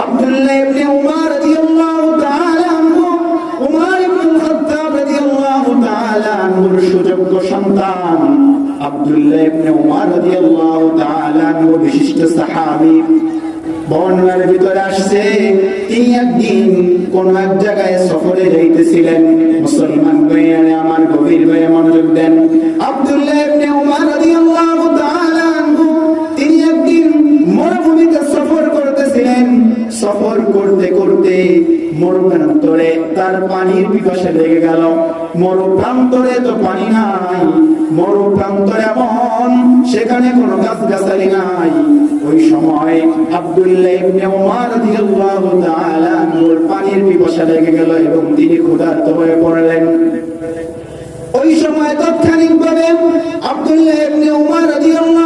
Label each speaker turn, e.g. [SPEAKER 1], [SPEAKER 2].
[SPEAKER 1] আব্দুল্লাহ ইবনে উমর রাদিয়াল্লাহু তাআলা আনহু, উমর ইবনে খাত্তাব রাদিয়াল্লাহু তাআলা আনহুর সুযোগ্য সন্তান আব্দুল্লাহ ইবনে উমর রাদিয়াল্লাহু তাআলা আনহু বিশিষ্ট সাহাবী। বর্ণনার ভিতরে আসছে তিনি একদিন কোন এক জায়গায় সফরে যাইতেছিলেন। মুসলমান ভাইয়েরা আমার গভীরভাবে মনোযোগ দেন। আব্দুল্লাহ ইবনে উমর রাদিয়াল্লাহু তাআলা আনহু তিনি একদিন মরুভূমিতে সফর করতেছিলেন। সফর করতে করতে মরুপ্রান্তরে তার পানির পিপাসা লেগে গেল। মরুপ্রান্তরে তো পানি নাই, মরুপ্রান্তরে এমন সেখানে কোনো গাছগাছালি নাই। ওই সময় আব্দুল্লাহ ইবনে উমর রাদিয়াল্লাহু তাআলা আনহুর পানির পিপাসা লেগে গেল এবং তিনি ক্ষুধার্ত হয়ে পড়লেন। ওই সময় তাৎক্ষণিকভাবে আব্দুল্লাহ ইবনে উমর রাদিয়াল্লাহু